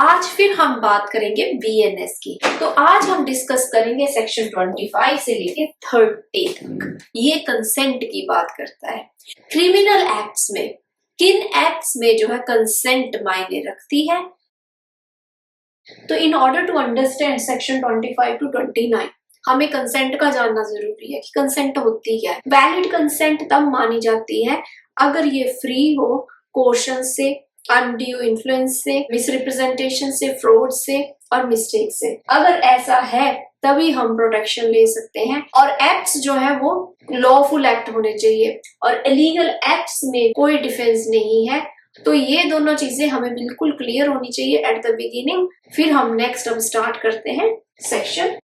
आज फिर हम बात करेंगे बीएनएस की। तो आज हम डिस्कस करेंगे सेक्शन 25 से लेके 30 तक। ये कंसेंट की बात करता है। क्रिमिनल एक्ट्स में किन एक्ट्स में जो है कंसेंट मायने रखती है। तो in order to understand section 25 to 29 हमें कंसेंट का जानना जरूरी है कि कंसेंट होती क्या है। वैलिड कंसेंट तब मानी जाती है अगर ये फ्री हो कोर्शन से, अनड्यू इन्फ्लुएंस से, मिसरिप्रेजेंटेशन से, फ्रॉड से और मिस्टेक से। अगर ऐसा है तभी हम प्रोटेक्शन ले सकते हैं। और एक्ट्स जो है वो लॉफुल एक्ट होने चाहिए और इलीगल एक्ट्स में कोई डिफेंस नहीं है। तो ये दोनों चीजें हमें बिल्कुल क्लियर होनी चाहिए एट द बिगिनिंग। फिर हम नेक्स्ट अब स्टार्ट करते हैं सेक्शन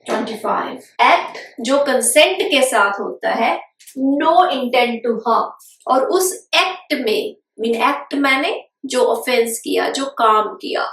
25। एक्ट जो कंसेंट के साथ होता है, नो इंटेंट टू हार्म। और उस एक्ट में एक्ट मैंने जो ऑफेंस किया, जो काम किया,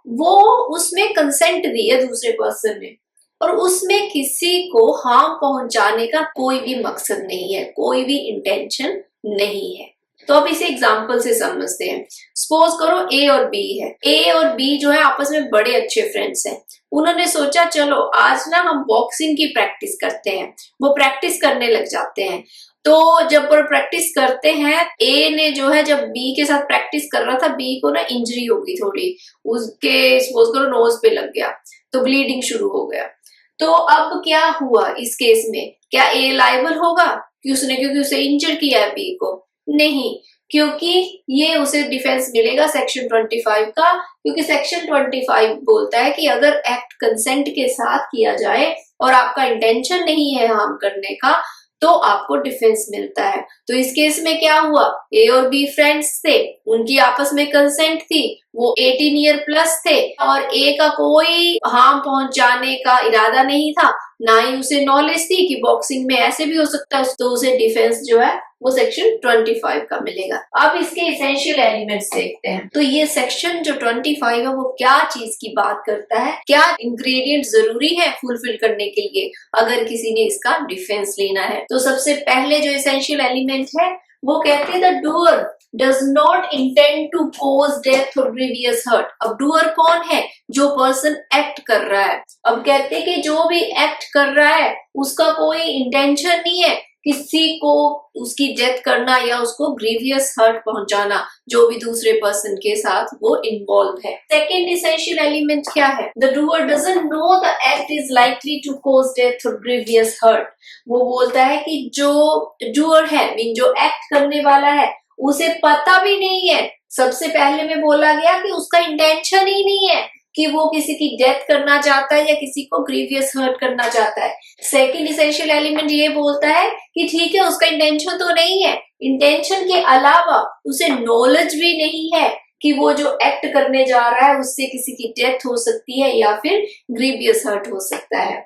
वो उसमें कंसेंट दी है दूसरे पर्सन ने और उसमें किसी को हार्म पहुंचाने का कोई भी मकसद नहीं है, कोई भी इंटेंशन नहीं है। तो अब इसे एग्जाम्पल से समझते हैं। सपोज करो ए और बी है। ए और बी जो है आपस में बड़े अच्छे फ्रेंड्स हैं। उन्होंने सोचा चलो आज ना हम बॉक्सिंग की प्रैक्टिस करते हैं। वो प्रैक्टिस करने लग जाते हैं। तो जब वो प्रैक्टिस करते हैं, ए ने जो है जब बी के साथ प्रैक्टिस कर रहा था, बी को ना इंजरी होगी थोड़ी, उसके सपोज करो नोज पे लग गया तो ब्लीडिंग शुरू हो गया। तो अब क्या हुआ इस केस में, क्या ए लायबल होगा कि उसने, क्योंकि उसे इंजर किया है बी को? नहीं, क्योंकि ये उसे डिफेंस मिलेगा सेक्शन 25 का। क्योंकि सेक्शन 25 बोलता है कि अगर एक्ट कंसेंट के साथ किया जाए और आपका इंटेंशन नहीं है हार्म करने का तो आपको डिफेंस मिलता है। तो इस केस में क्या हुआ, ए और बी फ्रेंड्स थे, उनकी आपस में कंसेंट थी, वो 18 ईयर प्लस थे और ए का कोई हार्म पहुंचाने का इरादा नहीं था, ना ही उसे नॉलेज थी कि बॉक्सिंग में ऐसे भी हो सकता है। तो उसे डिफेंस जो है वो सेक्शन 25 का मिलेगा। अब इसके एसेंशियल एलिमेंट्स देखते हैं। तो ये सेक्शन जो 25 है वो क्या चीज की बात करता है, क्या इंग्रेडिएंट जरूरी है फुलफिल करने के लिए अगर किसी ने इसका डिफेंस लेना है। तो सबसे पहले जो एसेंशियल एलिमेंट है वो कहते हैं the doer does not intend to cause death और ग्रीवियस हर्ट। अब डूअर कौन है? जो पर्सन एक्ट कर रहा है। अब कहते हैं कि जो भी एक्ट कर रहा है उसका कोई इंटेंशन नहीं है किसी को उसकी डेथ करना या उसको ग्रीवियस हर्ट पहुंचाना, जो भी दूसरे पर्सन के साथ वो इन्वॉल्व है। सेकेंड एसेंशियल एलिमेंट क्या है? The doer doesn't know the act is likely to cause death और ग्रीवियस हर्ट। वो बोलता है कि जो डूअर है, मीन जो एक्ट करने वाला है, उसे पता भी नहीं है। सबसे पहले में बोला गया कि उसका इंटेंशन ही नहीं है कि वो किसी की डेथ करना चाहता है या किसी को ग्रीवियस हर्ट करना चाहता है। सेकंड एसेंशियल एलिमेंट ये बोलता है कि ठीक है उसका इंटेंशन तो नहीं है, इंटेंशन के अलावा उसे नॉलेज भी नहीं है कि वो जो एक्ट करने जा रहा है उससे किसी की डेथ हो सकती है या फिर ग्रीवियस हर्ट हो सकता है।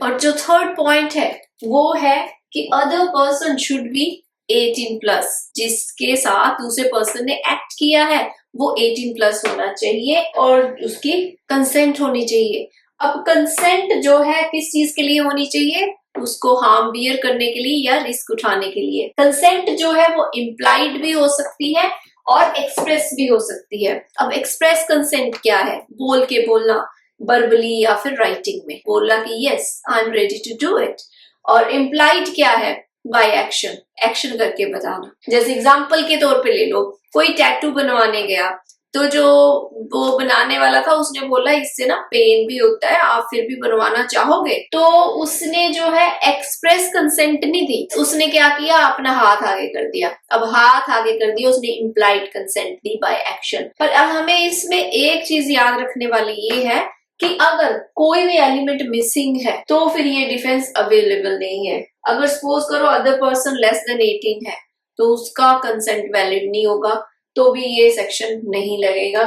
और जो थर्ड पॉइंट है वो है कि other person should be 18 plus. जिसके साथ दूसरे पर्सन ने एक्ट किया है वो 18 प्लस होना चाहिए और उसकी कंसेंट होनी चाहिए। अब कंसेंट जो है किस चीज के लिए होनी चाहिए? उसको हार्म बियर करने के लिए या रिस्क उठाने के लिए। कंसेंट जो है वो इम्प्लाइड भी हो सकती है और एक्सप्रेस भी हो सकती है। अब एक्सप्रेस कंसेंट क्या है? बोल के बोलना, वर्बली या फिर राइटिंग में बोलना कि yes I am ready to do it. और इम्प्लाइड क्या है? बाय एक्शन, एक्शन करके बताना। जैसे एग्जाम्पल के तौर पे ले लो, कोई टैटू बनवाने गया तो जो वो बनाने वाला था उसने बोला इससे ना पेन भी होता है, आप फिर भी बनवाना चाहोगे? तो उसने जो है एक्सप्रेस कंसेंट नहीं दी, उसने क्या किया, अपना हाथ आगे कर दिया। अब हाथ आगे कर दिया, उसने implied consent the by action. पर अब हमें इसमें एक चीज याद रखने वाली ये है कि अगर कोई भी एलिमेंट मिसिंग है तो फिर ये डिफेंस अवेलेबल नहीं है। अगर सपोज करो अदर पर्सन लेस देन 18 है तो उसका कंसेंट वैलिड नहीं होगा, तो भी ये सेक्शन नहीं लगेगा।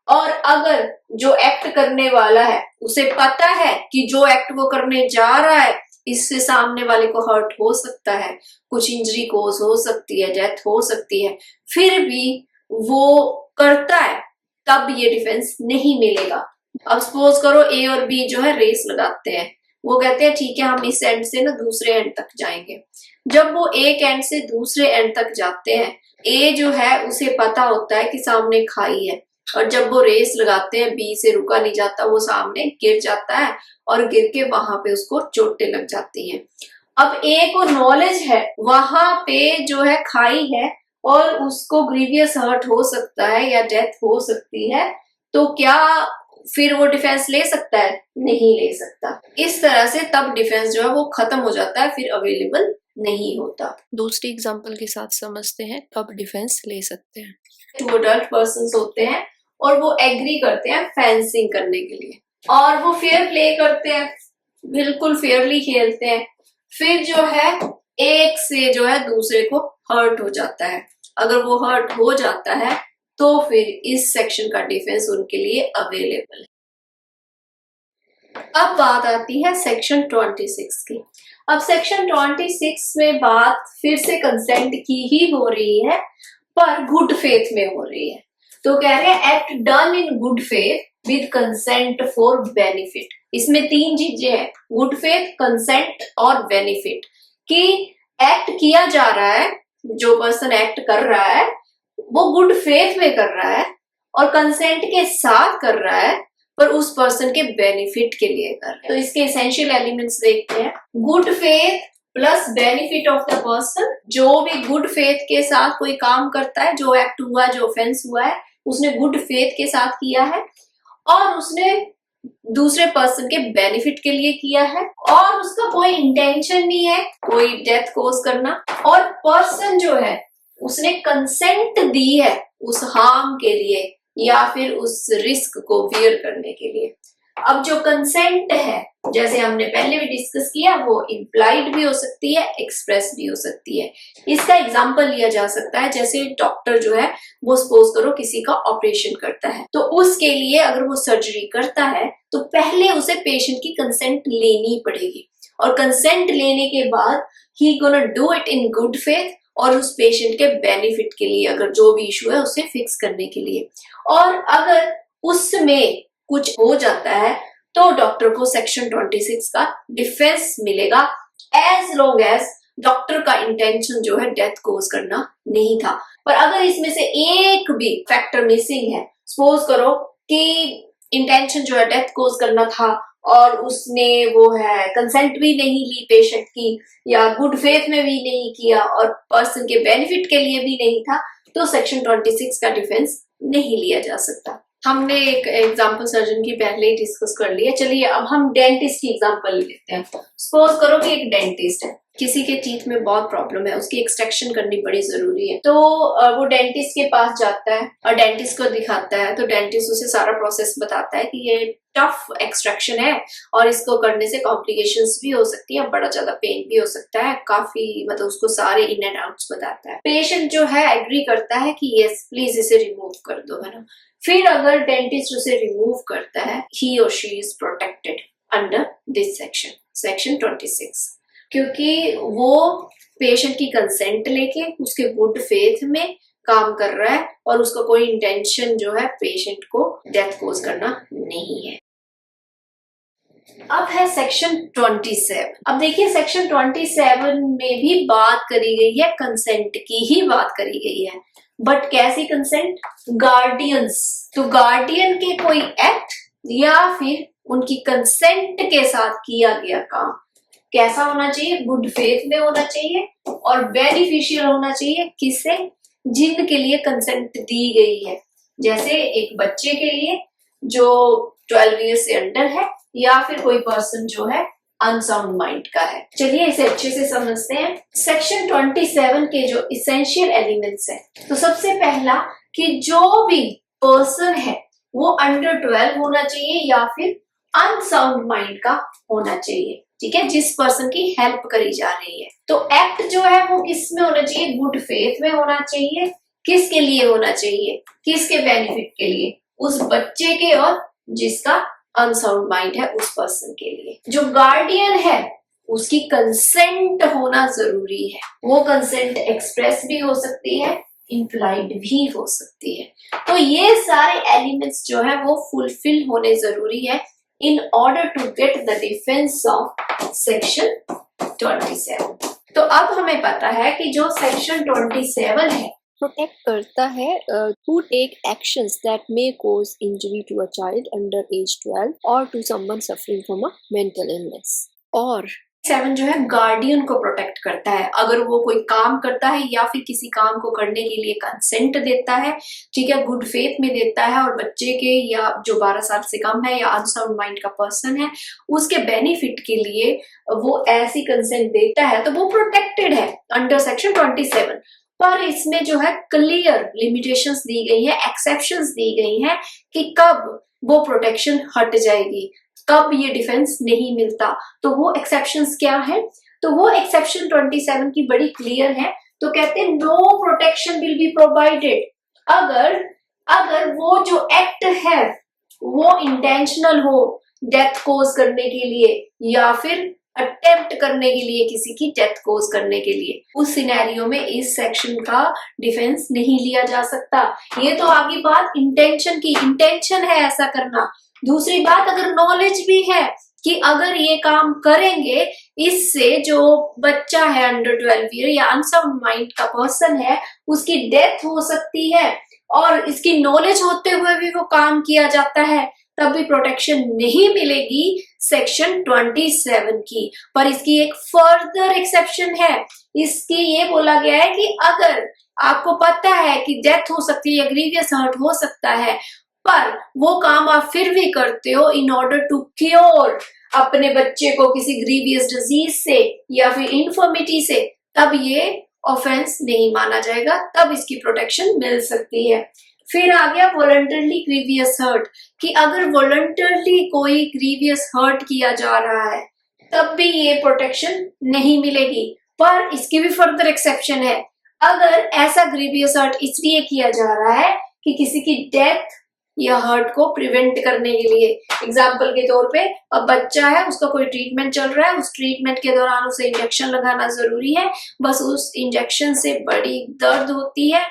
और अगर जो एक्ट करने वाला है उसे पता है कि जो एक्ट वो करने जा रहा है इससे सामने वाले को हर्ट हो सकता है, कुछ इंजरी कोज हो सकती है, डेथ हो सकती है, फिर भी वो करता है, तब ये डिफेंस नहीं मिलेगा। अब सपोज करो ए और बी जो है रेस लगाते हैं। वो कहते हैं ठीक है हम इस एंड से ना दूसरे एंड तक जाएंगे। जब वो एक एंड से दूसरे एंड तक जाते हैं, ए जो है उसे पता होता है कि सामने खाई है, और जब वो रेस लगाते हैं, बी से रुका नहीं जाता, वो सामने गिर जाता है और गिर के वहां पे उसको चोटें लग जाती हैं। अब ए को नॉलेज है वहां पे जो है खाई है और उसको ग्रीवियस हर्ट हो सकता है या डेथ हो सकती है, तो क्या फिर वो डिफेंस ले सकता है? नहीं ले सकता। इस तरह से तब डिफेंस जो है वो खत्म हो जाता है, फिर अवेलेबल नहीं होता। दूसरी एग्जांपल के साथ समझते हैं कब डिफेंस ले सकते हैं। 2 अडल्ट पर्सन्स होते हैं और वो एग्री करते हैं फेंसिंग करने के लिए और वो फेयर प्ले करते हैं, बिल्कुल फेयरली खेलते हैं। फिर जो है एक से जो है दूसरे को हर्ट हो जाता है। अगर वो हर्ट हो जाता है तो फिर इस सेक्शन का डिफेंस उनके लिए अवेलेबल है। अब बात आती है सेक्शन 26 की। अब सेक्शन 26 में बात फिर से कंसेंट की ही हो रही है, पर गुड फेथ में हो रही है। तो कह रहे हैं act done in good faith with consent for benefit. इसमें 3 चीजें हैं, गुड फेथ, कंसेंट और बेनिफिट। कि एक्ट किया जा रहा है, जो पर्सन एक्ट कर रहा है वो गुड फेथ में कर रहा है और कंसेंट के साथ कर रहा है, पर उस पर्सन के बेनिफिट के लिए कर रहा है। तो इसके एसेंशियल एलिमेंट्स देखते हैं। Good faith plus benefit of the person. जो भी गुड फेथ के साथ कोई काम करता है, जो एक्ट हुआ, जो ऑफेंस हुआ है, उसने गुड फेथ के साथ किया है और उसने दूसरे पर्सन के बेनिफिट के लिए किया है और उसका कोई इंटेंशन नहीं है कोई डेथ कॉज करना, और पर्सन जो है उसने कंसेंट दी है उस हार्म के लिए या फिर उस रिस्क को बियर करने के लिए। अब जो कंसेंट है, जैसे हमने पहले भी डिस्कस किया, वो इम्प्लाइड भी हो सकती है, एक्सप्रेस भी हो सकती है। इसका एग्जांपल लिया जा सकता है, जैसे डॉक्टर जो है वो सपोज करो किसी का ऑपरेशन करता है, तो उसके लिए अगर वो सर्जरी करता है तो पहले उसे पेशेंट की कंसेंट लेनी पड़ेगी और कंसेंट लेने के बाद ही gonna do it in good faith और उस पेशेंट के बेनिफिट के लिए, अगर जो भी इशू है उसे फिक्स करने के लिए। और अगर उसमें कुछ हो जाता है तो डॉक्टर को सेक्शन 26 का डिफेंस मिलेगा, एज लॉन्ग एज डॉक्टर का इंटेंशन जो है डेथ कोज करना नहीं था। पर अगर इसमें से एक भी फैक्टर मिसिंग है, सपोज करो कि इंटेंशन जो है डेथ कोज करना था और उसने वो है कंसेंट भी नहीं ली पेशेंट की या गुड फेथ में भी नहीं किया और पर्सन के बेनिफिट के लिए भी नहीं था, तो सेक्शन 26 का डिफेंस नहीं लिया जा सकता। हमने एक एग्जांपल सर्जन की पहले ही डिस्कस कर लिया। चलिए अब हम डेंटिस्ट की एग्जांपल लेते हैं। सपोज करो कि एक डेंटिस्ट है, किसी के टीथ में बहुत प्रॉब्लम है, उसकी एक्सट्रैक्शन करनी बड़ी जरूरी है, तो वो डेंटिस्ट के पास जाता है और डेंटिस्ट को दिखाता है, तो डेंटिस्ट उसे सारा प्रोसेस बताता है कि ये टफ एक्सट्रैक्शन है और इसको करने से कॉम्प्लिकेशंस भी हो सकती है, बड़ा ज्यादा पेन भी हो सकता है, काफी मतलब उसको सारे इन एंड आउट्स बताता है। पेशेंट जो है एग्री करता है कि यस प्लीज इसे रिमूव कर दो, है ना। फिर अगर डेंटिस्ट उसे रिमूव करता है, ही और she is protected under this section, section 26, क्योंकि वो पेशेंट की कंसेंट लेके उसके गुड फेथ में काम कर रहा है और उसका कोई इंटेंशन जो है पेशेंट को डेथ कोज करना नहीं है। अब है सेक्शन 27। अब देखिए सेक्शन 27 में भी बात करी गई है, कंसेंट की ही बात करी गई है, बट कैसी कंसेंट? गार्डियंस, तो गार्डियन के कोई एक्ट या फिर उनकी कंसेंट के साथ किया गया काम कैसा होना चाहिए? गुड फेथ में होना चाहिए और बेनिफिशियल होना चाहिए। किससे? जिनके लिए कंसेंट दी गई है, जैसे एक बच्चे के लिए जो 12 ईयर्स से अंडर है या फिर कोई पर्सन जो है अनसाउंड माइंड का है। चलिए इसे अच्छे से समझते हैं। सेक्शन 27 के जो इसेंशियल एलिमेंट्स है, तो सबसे पहला कि जो भी पर्सन है वो अंडर 12 होना चाहिए या फिर अनसाउंड माइंड का होना चाहिए, ठीक है, जिस पर्सन की हेल्प करी जा रही है। तो एक्ट जो है वो किस में होना चाहिए? गुड फेथ में होना चाहिए। किसके लिए होना चाहिए? किसके बेनिफिट के लिए? उस बच्चे के और जिसका अनसाउंड माइंड है उस पर्सन के लिए। जो गार्डियन है उसकी कंसेंट होना जरूरी है। वो कंसेंट एक्सप्रेस भी हो सकती है, इम्प्लाइड भी हो सकती है। तो ये सारे एलिमेंट्स जो है वो फुलफिल होने जरूरी है in order to get the defense of section 27। तो अब हमें पता है कि जो सेक्शन 27 है प्रोटेक्ट करता है to take actions that may cause injury to a child under age 12 और to someone suffering from a mental illness. और 7 जो है गार्डियन को प्रोटेक्ट करता है, अगर वो कोई काम करता है या फिर किसी काम को करने के लिए कंसेंट देता है, ठीक है, गुड फेथ में देता है, और बच्चे के या जो 12 साल से कम है या अनसाउंड माइंड का पर्सन है उसके बेनिफिट के लिए वो ऐसी कंसेंट देता है, तो वो प्रोटेक्टेड है अंडर सेक्शन 27। पर इसमें जो है क्लियर लिमिटेशंस दी गई है, एक्सेप्शंस दी गई हैं कि कब वो प्रोटेक्शन हट जाएगी, कब ये डिफेंस नहीं मिलता। तो वो एक्सेप्शंस क्या है, तो वो एक्सेप्शन 27 की बड़ी क्लियर है। तो कहते हैं no protection will be provided अगर अगर वो जो एक्ट है वो इंटेंशनल हो, डेथ कोज करने के लिए या फिर अटेम्प्ट करने के लिए, किसी की डेथ कोज करने के लिए। उस सिनेरियो में इस सेक्शन का डिफेंस नहीं लिया जा सकता। ये तो आगे बात इंटेंशन की, इंटेंशन है ऐसा करना। दूसरी बात, अगर नॉलेज भी है कि अगर ये काम करेंगे इससे जो बच्चा है अंडर 12 ईयर या अनसाउंड माइंड का पर्सन है उसकी डेथ हो सकती है, और इसकी नॉलेज होते हुए भी वो काम किया जाता है, तब भी प्रोटेक्शन नहीं मिलेगी सेक्शन 27 की। पर इसकी एक फर्दर एक्सेप्शन है, इसकी ये बोला गया है कि अगर आपको पता है कि डेथ हो सकती है, ग्रीवियस हर्ट हो सकता है, पर वो काम आप फिर भी करते हो इन ऑर्डर टू क्योर अपने बच्चे को किसी ग्रीवियस डिजीज से या फिर इन्फर्मिटी से, तब ये ऑफेंस नहीं माना जाएगा, तब इसकी प्रोटेक्शन मिल सकती है। फिर आ गया वॉलंटरली ग्रीवियस हर्ट, कि अगर वॉलंटरली कोई ग्रीवियस हर्ट किया जा रहा है तब भी ये प्रोटेक्शन नहीं मिलेगी। पर इसकी भी फर्दर एक्सेप्शन है, अगर ऐसा ग्रीवियस हर्ट इसलिए किया जा रहा है कि किसी की डेथ या हर्ट को प्रिवेंट करने के लिए, एग्जाम्पल के तौर पे अब बच्चा है, उसका कोई ट्रीटमेंट चल रहा है, उस ट्रीटमेंट के दौरान उसे इंजेक्शन लगाना जरूरी है, बस उस इंजेक्शन से बड़ी दर्द होती है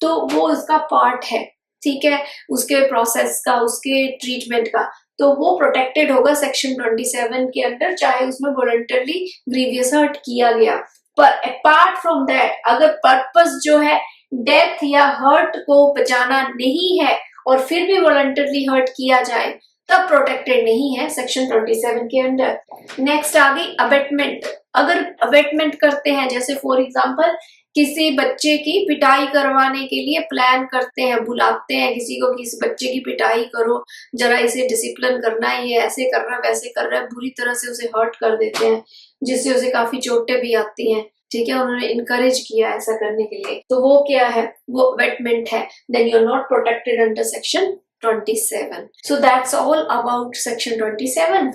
तो वो उसका पार्ट है, ठीक है, उसके प्रोसेस का, उसके ट्रीटमेंट का, तो वो प्रोटेक्टेड होगा सेक्शन 27 के अंदर, चाहे उसमें वॉलंटरली ग्रीवियस हर्ट किया गया। पर अपार्ट फ्रॉम दैट, अगर पर्पस जो है डेथ या हर्ट को बचाना नहीं है और फिर भी वॉलंटरली हर्ट किया जाए, तब प्रोटेक्टेड नहीं है सेक्शन 27 के अंडर। नेक्स्ट आ गई अबेटमेंट। अगर अबेटमेंट करते हैं, जैसे फॉर एग्जांपल किसी बच्चे की पिटाई करवाने के लिए प्लान करते हैं, बुलाते हैं किसी को कि इस बच्चे की पिटाई करो, जरा इसे डिसिप्लिन करना है, ये ऐसे कर रहा है वैसे कर रहा है, बुरी तरह से उसे हर्ट कर देते हैं जिससे उसे काफी चोटें भी आती हैं, ठीक है, उन्होंने इनकरेज किया ऐसा करने के लिए, तो वो क्या है, वो अबेटमेंट है, then you are not protected under section 27। So that's all about section 27।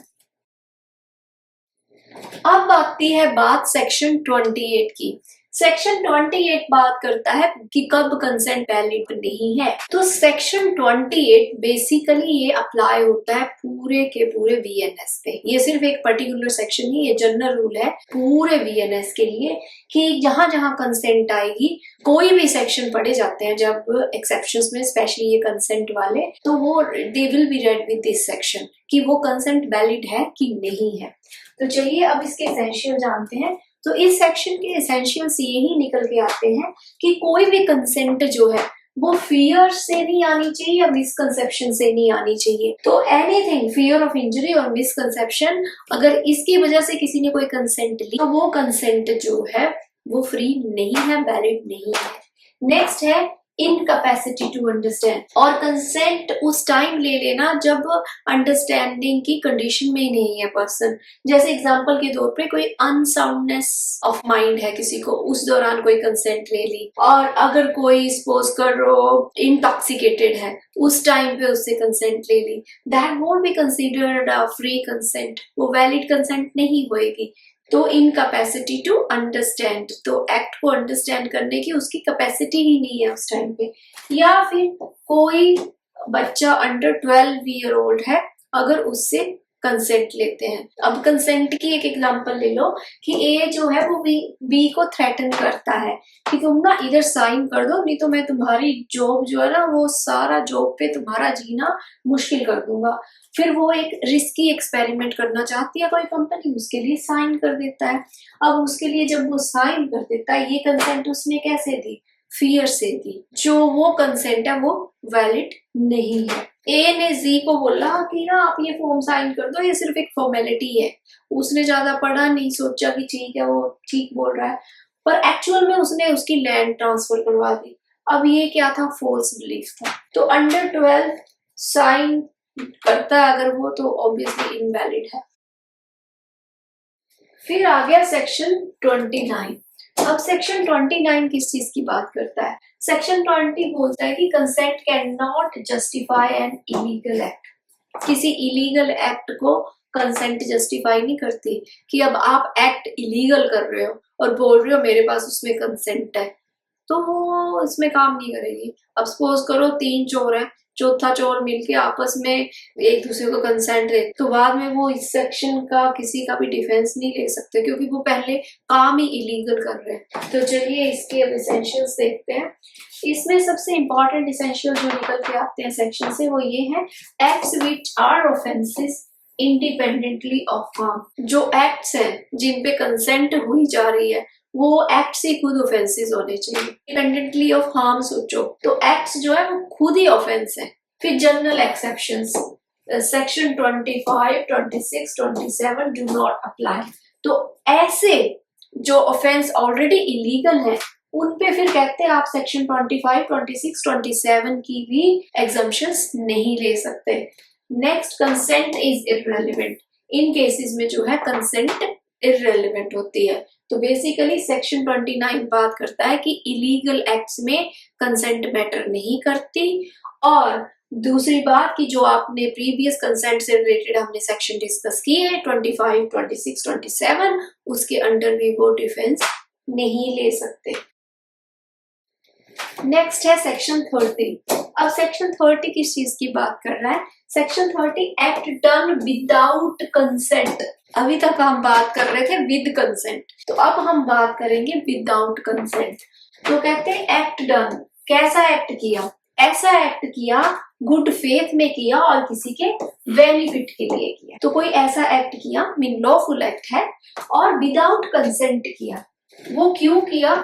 अब आती है बात सेक्शन 28 की। सेक्शन 28 बात करता है कि कब कंसेंट वैलिड नहीं है। तो सेक्शन 28 बेसिकली ये अप्लाई होता है पूरे के पूरे वीएनएस पे। ये सिर्फ एक पर्टिकुलर सेक्शन नहीं, ये जनरल रूल है पूरे वीएनएस के लिए कि जहां जहां कंसेंट आएगी, कोई भी सेक्शन पढ़े जाते हैं जब एक्सेप्शंस में, स्पेशली ये कंसेंट वाले, तो वो they will be read with this section कि वो कंसेंट वैलिड है कि नहीं है। तो चलिए अब इसके एसेंशियल जानते हैं। तो इस सेक्शन के एसेंशियल्स यही निकल के आते हैं कि कोई भी कंसेंट जो है वो फियर से नहीं आनी चाहिए या मिसकंसेप्शन से नहीं आनी चाहिए। तो एनीथिंग फियर ऑफ इंजरी और मिसकंसेप्शन, अगर इसकी वजह से किसी ने कोई कंसेंट ली तो वो कंसेंट जो है वो फ्री नहीं है, वैलिड नहीं है। नेक्स्ट है इनकैपेसिटी टू अंडरस्टैंड, और कंसेंट उस टाइम ले लेना जब अंडरस्टैंडिंग की कंडीशन में नहीं है पर्सन। जैसे एग्जांपल के तौर पे कोई अनसाउंडनेस ऑफ माइंड है किसी को, उस दौरान कोई कंसेंट ले ली, और अगर कोई सपोज करो इंटॉक्सिकेटेड है, उस टाइम पे उससे कंसेंट ले ली, that won't be considered a free consent, वो वैलिड कंसेंट नहीं होएगी। तो इनकैपेसिटी टू अंडरस्टैंड, तो एक्ट को अंडरस्टैंड करने की उसकी कैपेसिटी ही नहीं है उस टाइम पे। या फिर कोई बच्चा अंडर 12 ईयर ओल्ड है, अगर उससे कंसेंट लेते हैं। अब कंसेंट की एक एग्जांपल ले लो कि ए जो है वो बी को थ्रेटन करता है कि तुम ना इधर साइन कर दो, नहीं तो मैं तुम्हारी जॉब जो है ना वो सारा जॉब पे तुम्हारा जीना मुश्किल कर दूंगा। फिर वो एक रिस्की एक्सपेरिमेंट करना चाहती है कोई कंपनी, उसके लिए साइन कर देता है। अब उसके लिए जब वो साइन कर देता है, ये कंसेंट उसने कैसे दी, फियर से दी, जो वो कंसेंट है वो वैलिड नहीं है। ए ने जी को बोला कि ना आप ये फॉर्म साइन कर दो, ये सिर्फ एक फॉर्मेलिटी है। उसने ज्यादा पढ़ा नहीं, सोचा कि ठीक है वो ठीक बोल रहा है, पर एक्चुअल में उसने उसकी लैंड ट्रांसफर करवा दी। अब ये क्या था, फोल्स बिलीफ था। तो अंडर 12 साइन करता है अगर वो, तो ऑब्वियसली इनवैलिड है। फिर आ गया सेक्शन 29। अब सेक्शन 29 किस चीज की बात करता है? सेक्शन 20 बोलता है कि consent can not justify an illegal act. किसी इलीगल एक्ट को कंसेंट जस्टिफाई नहीं करती कि अब आप एक्ट इलीगल कर रहे हो और बोल रहे हो मेरे पास उसमें कंसेंट है, तो वो इसमें काम नहीं करेगी। अब सपोज करो 3 चोर हैं, चौथा चोर मिलके आपस में एक दूसरे को कंसेंट दे, तो बाद में वो इस सेक्शन का किसी का भी डिफेंस नहीं ले सकते, क्योंकि वो पहले काम ही इलीगल कर रहे हैं। तो चलिए इसके अब इसेंशियल्स देखते हैं। इसमें सबसे इंपॉर्टेंट इसेंशियल जो निकल के आते हैं सेक्शन से वो ये है, acts which are offences independently of harm. जो एक्ट्स हैं जिन पे कंसेंट हुई जा रही है वो एक्ट से खुद ऑफेंसेस होने चाहिए। इंडिपेंडेंटली ऑफ हार्म सोचो तो एक्ट्स जो है वो खुद ही ऑफेंस है। फिर general exceptions, section 25, 26, 27 do not apply. तो ऐसे जो ऑफेंस ऑलरेडी इलीगल है उन पे फिर कहते हैं आप सेक्शन 25, 26, 27 की भी एग्जम्पशंस नहीं ले सकते। Next, consent is irrelevant. In cases में जो है कंसेंट इररेलेवेंट होती है। तो बेसिकली सेक्शन 29 बात करता है कि इलीगल एक्ट्स में कंसेंट मैटर नहीं करती। और दूसरी बात कि जो आपने प्रीवियस कंसेंट से रिलेटेड हमने सेक्शन डिस्कस किए हैं 25, 26, 27, उसके अंडर भी वो डिफेंस नहीं ले सकते। नेक्स्ट है सेक्शन 30। अब सेक्शन 30 किस चीज की बात कर रहा है? Section 30 act done without consent. अभी तक हम बात कर रहे थे विद कंसेंट, तो अब हम बात करेंगे विदाउट कंसेंट। तो कहते हैं एक्ट डन, कैसा एक्ट किया? ऐसा एक्ट किया गुड फेथ में किया और किसी के बेनिफिट के लिए किया। तो कोई ऐसा एक्ट किया मीन लॉफुल एक्ट है और विदाउट कंसेंट किया। वो क्यों किया?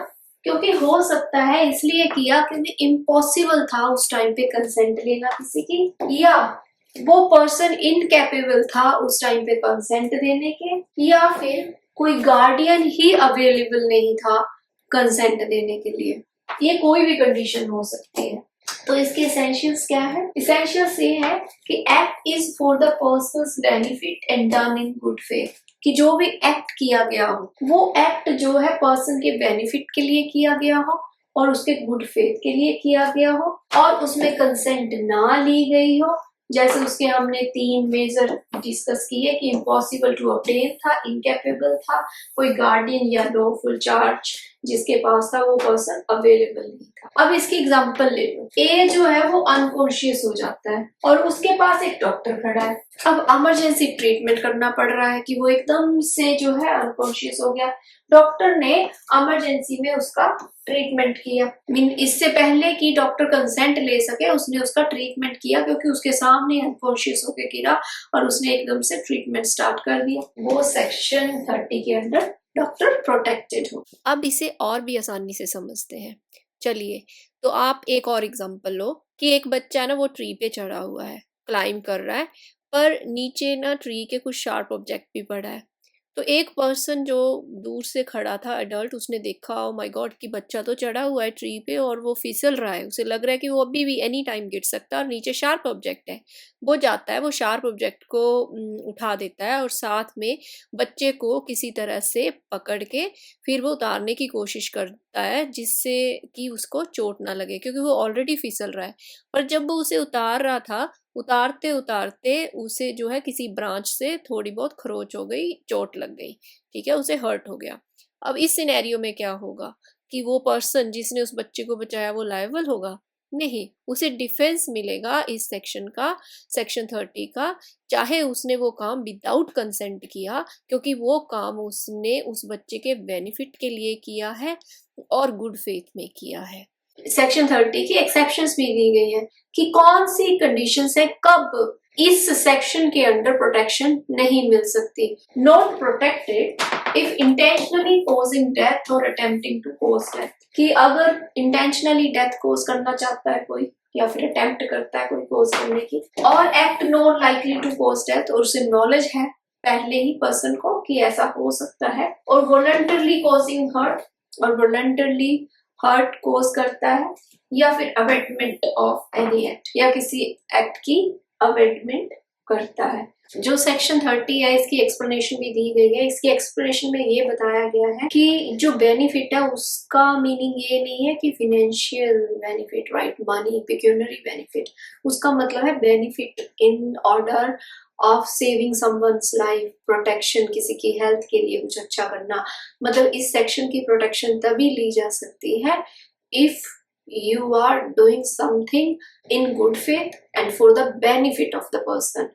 क्योंकि हो सकता है इसलिए किया क्योंकि इम्पॉसिबल था उस टाइम पे कंसेंट लेना किसी की, या वो पर्सन इनकैपेबल था उस टाइम पे कंसेंट देने के, या फिर कोई गार्डियन ही अवेलेबल नहीं था कंसेंट देने के लिए। ये कोई भी कंडीशन हो सकती है। तो इसके एसेंशियल्स क्या है? एसेंशियल्स ये है कि act is for the persons benefit and done in good faith. कि जो भी एक्ट किया गया हो वो एक्ट जो है पर्सन के बेनिफिट के लिए किया गया हो और उसके गुड फेथ के लिए किया गया हो और उसमें कंसेंट ना ली गई हो। जैसे उसके हमने 3 मेजर डिस्कस किए कि इम्पॉसिबल टू ऑब्टेन था, इनकैपेबल था, कोई गार्डियन या लॉफुल चार्ज जिसके पास था वो पर्सन अवेलेबल नहीं था। अब इसकी एग्जांपल ले लो। ए जो है वो अनकॉन्शियस हो जाता है और उसके पास एक डॉक्टर खड़ा है। अब इमरजेंसी ट्रीटमेंट करना पड़ रहा है कि वो एकदम से जो है अनकॉन्शियस हो गया। डॉक्टर ने इमरजेंसी में उसका ट्रीटमेंट किया। मीन इससे पहले कि डॉक्टर कंसेंट ले सके उसने उसका ट्रीटमेंट किया, क्योंकि उसके सामने अनकॉन्शियस होकर गिरा और उसने एकदम से ट्रीटमेंट स्टार्ट कर दिया। वो सेक्शन 30 के अंदर डॉक्टर प्रोटेक्टेड हो। अब इसे और भी आसानी से समझते हैं। चलिए, तो आप एक और एग्जांपल लो कि एक बच्चा ना वो ट्री पे चढ़ा हुआ है, क्लाइंब कर रहा है, पर नीचे ना ट्री के कुछ शार्प ऑब्जेक्ट भी पड़ा है। तो एक पर्सन जो दूर से खड़ा था एडल्ट, उसने देखा ओ माय गॉड कि बच्चा तो चढ़ा हुआ है ट्री पे और वो फिसल रहा है, उसे लग रहा है कि वो अभी भी एनी टाइम गिर सकता है और नीचे शार्प ऑब्जेक्ट है। वो जाता है, वो शार्प ऑब्जेक्ट को उठा देता है और साथ में बच्चे को किसी तरह से पकड़ के फिर वो उतारने की कोशिश करता है जिससे कि उसको चोट ना लगे, क्योंकि वो ऑलरेडी फिसल रहा है। पर जब वो उसे उतार रहा था, उतारते उतारते उसे जो है किसी ब्रांच से थोड़ी बहुत खरोच हो गई, चोट लग गई, ठीक है, उसे हर्ट हो गया। अब इस सिनेरियो में क्या होगा कि वो पर्सन जिसने उस बच्चे को बचाया वो लायबल होगा? नहीं, उसे डिफेंस मिलेगा इस सेक्शन का, सेक्शन 30 का, चाहे उसने वो काम विदाउट कंसेंट किया, क्योंकि वो काम उसने उस बच्चे के बेनिफिट के लिए किया है और गुड फेथ में किया है। सेक्शन 30 की एक्सेप्शंस भी दी गई है कि कौन सी कंडीशंस है, कब इस सेक्शन के अंडर प्रोटेक्शन नहीं मिल सकती। Not protected if intentionally causing death और अटेम्प्टिंग टू कॉज डेथ, कि अगर इंटेंशनली डेथ कॉज करना चाहता है कोई या फिर अटेम्प्ट करता है कोई कॉज करने की, और act not likely to cause death, और उसे नॉलेज है पहले ही पर्सन को कि ऐसा हो सकता है, और वॉलंटरली कॉजिंग हर्ट, और वॉलंटरली हर्ट कॉज करता है, या फिर अवेटमेंट ऑफ एनी एक्ट, या किसी एक्ट की अवेटमेंट करता है। जो सेक्शन 30 है इसकी एक्सप्लेनेशन भी दी गई है। इसकी एक्सप्लेनेशन में ये बताया गया है कि जो बेनिफिट है उसका मीनिंग ये नहीं है कि financial benefit, right, money, pecuniary benefit. उसका मतलब है benefit in order of saving someone's life, protection, किसी की हेल्थ के लिए कुछ अच्छा करना। मतलब इस सेक्शन की प्रोटेक्शन तभी ली जा सकती है if you are doing something in good faith and for the benefit of the person,